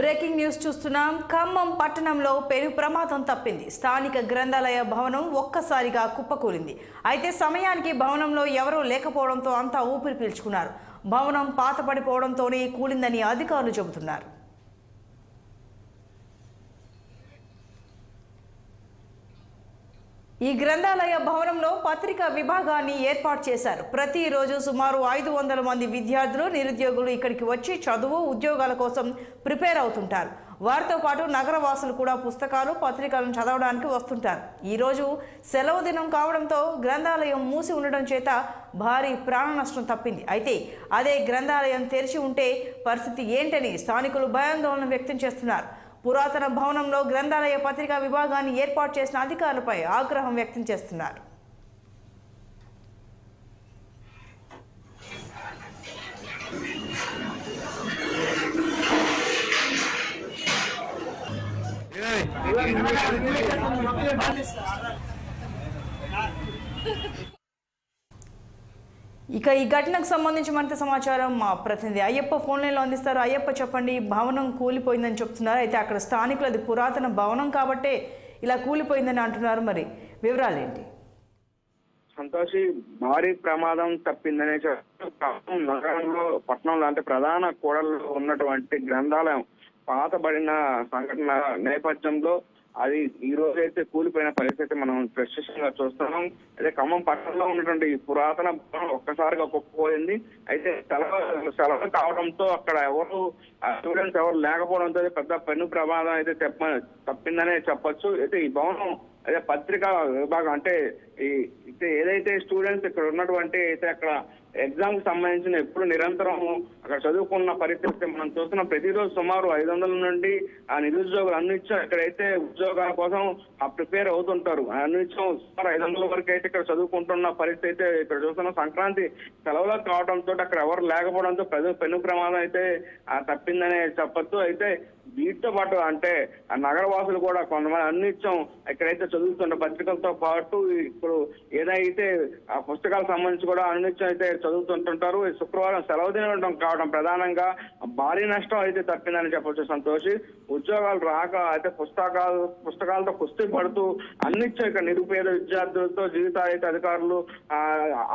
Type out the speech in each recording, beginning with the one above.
Breaking news చూస్తున్నాం. ఖమ్మం పట్టణంలో పెను ప్రమాదం తప్పింది. స్థానిక గ్రంథాలయ భవనం ఒక్కసారిగా కుప్పకూలింది. అయితే సమయానికి భవనంలో ఎవరూ లేకపోవడంతో అంతా ఊపిరి పీల్చుకున్నారు. భవనం పాతపడిపోవడంతోనే కూలిందని అధికారులు చెబుతున్నారు. ఈ గ్రంథాలయ భవనంలో పత్రికా విభాగాన్ని ఏర్పాటు చేశారు. ప్రతిరోజు సుమారు 500 మంది విద్యార్థులు, నిరుద్యోగులు ఇక్కడికి వచ్చి చదువు, ఉద్యోగాల కోసం ప్రిపేర్ అవుతుంటారు. వారితో పాటు నగరవాసులు కూడా పుస్తకాలు, పత్రికలను చదవడానికి వస్తుంటారు. ఈరోజు సెలవు దినం కావడంతో గ్రంథాలయం మూసి ఉండడం చేత భారీ ప్రాణ నష్టం తప్పింది. అయితే అదే గ్రంథాలయం తెరిచి ఉంటే పరిస్థితి ఏంటని స్థానికులు భయాందోళన వ్యక్తం చేస్తున్నారు. పురాతన భవనంలో గ్రంథాలయ పత్రికా విభాగాన్ని ఏర్పాటు చేసిన అధికారులపై ఆగ్రహం వ్యక్తం చేస్తున్నారు. ఇక ఈ ఘటనకు సంబంధించి మరింత సమాచారం మా ప్రతినిధి అయ్యప్ప ఫోన్ లైన్లో అందిస్తారు. అయ్యప్ప, చెప్పండి, భవనం కూలిపోయిందని చెప్తున్నారు. అయితే అక్కడ స్థానికులు అది పురాతన భవనం కాబట్టే ఇలా కూలిపోయిందని అంటున్నారు. మరి వివరాలు ఏంటి? సంతోషి, భారీ ప్రమాదం తప్పిందనే నగరంలో, పట్టణంలో అంటే ప్రధాన కూడల్లో ఉన్నటువంటి గ్రంథాలయం పాతబడిన సంఘటన నేపథ్యంలో అది ఈ రోజు అయితే కూలిపోయిన పరిస్థితి మనం ప్రత్యక్షంగా చూస్తున్నాం. అయితే ఖమ్మం పట్టణంలో ఉన్నటువంటి ఈ పురాతన భవనం ఒక్కసారిగా కుప్పపోయింది. అయితే సెలవు కావడంతో అక్కడ ఎవరు స్టూడెంట్స్ ఎవరు లేకపోవడంతో పెద్ద పెను ప్రమాదం అయితే తప్పిందనే చెప్పొచ్చు. అయితే ఈ భవనం అదే పత్రికా విభాగం అంటే ఏదైతే స్టూడెంట్స్ ఇక్కడ ఉన్నటువంటి అయితే అక్కడ ఎగ్జామ్ కి సంబంధించిన ఎప్పుడు నిరంతరం అక్కడ చదువుకున్న పరిస్థితి మనం చూస్తున్నాం. ప్రతిరోజు సుమారు 500 నుండి ఆ నిరుద్యోగులు అన్నిత్యం ఇక్కడైతే ఉద్యోగాల కోసం ప్రిపేర్ అవుతుంటారు. అన్నిత్యం సుమారు 500 వరకు అయితే ఇక్కడ చదువుకుంటున్న పరిస్థితి అయితే ఇక్కడ చూస్తున్నాం. సంక్రాంతి సెలవులకు కావడంతో అక్కడ ఎవరు లేకపోవడంతో పెను ప్రమాదం అయితే తప్పిందనే చెప్పొచ్చు. అయితే వీటితో పాటు అంటే నగరవాసులు కూడా కొంతమంది అన్నిత్యం ఇక్కడైతే చదువుతున్న పత్రికలతో పాటు ఇప్పుడు ఏదైతే ఆ పుస్తకాలకు సంబంధించి కూడా అన్నిత్యం అయితే చదువుతుంటుంటారు. శుక్రవారం సెలవు దినం కావడం ప్రధానంగా భారీ నష్టం అయితే తప్పిందని చెప్పొచ్చు. సంతోషి, ఉద్యోగాలు రాక అయితే పుస్తకాలతో కుస్తీ పడుతూ అన్నిత్యం ఇక్కడ నిరుపేద విద్యార్థులతో జీవితాలు అయితే అధికారులు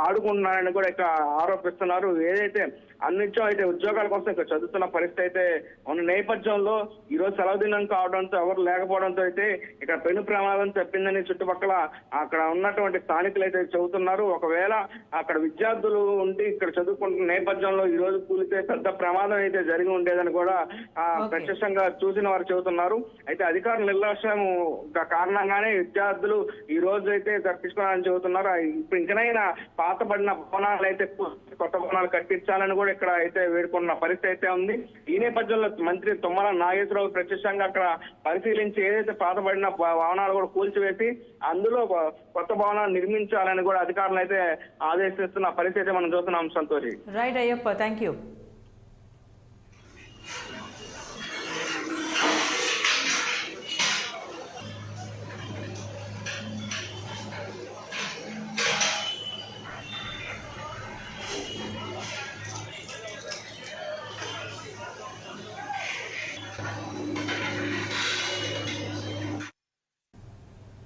ఆడుకుంటున్నారని కూడా ఇక్కడ ఆరోపిస్తున్నారు. ఏదైతే అన్నిత్యం అయితే ఉద్యోగాల కోసం ఇక్కడ చదువుతున్న పరిస్థితి అయితే ఉన్న నేపథ్యంలో ఈ రోజు సెలవు దినం కావడంతో ఎవరు లేకపోవడంతో అయితే ఇక్కడ పెను ప్రమాదం తప్పిందని చుట్టుపక్కల అక్కడ ఉన్నటువంటి స్థానికులు అయితే చెబుతున్నారు. ఒకవేళ అక్కడ విద్యార్థులు ఉండి ఇక్కడ చదువుకుంటున్న నేపథ్యంలో ఈ రోజు కూలితే పెద్ద ప్రమాదం అయితే జరిగి ఉండేదని కూడా ప్రత్యక్షంగా చూసిన వారు చెబుతున్నారు. అయితే అధికారుల నిర్లక్ష్యం కారణంగానే విద్యార్థులు ఈ రోజు అయితే తప్పించుకోవాలని చెబుతున్నారు. ఇప్పుడు ఇంకనైనా పాతబడిన భవనాలు అయితే కొత్త భవనాలు కట్టించాలని కూడా ఇక్కడ అయితే వేడుకున్న పరిస్థితి అయితే ఉంది. ఈ నేపథ్యంలో మంత్రి తుమ్మల నాగేశ్వరరావు ప్రత్యక్షంగా అక్కడ పరిశీలించి ఏదైతే పాతబడిన భవనాలు కూడా కూల్చివేసి అందులో కొత్త భవనాలు నిర్మించాలని కూడా అధికారులు అయితే ఆదేశిస్తున్న పరిస్థితి మనం చూస్తున్నాం. Santoshi. Right Ayyappa, thank you.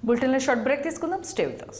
బులెటిన్లో షార్ట్ బ్రేక్ తీసుకుందాం. Stay with us.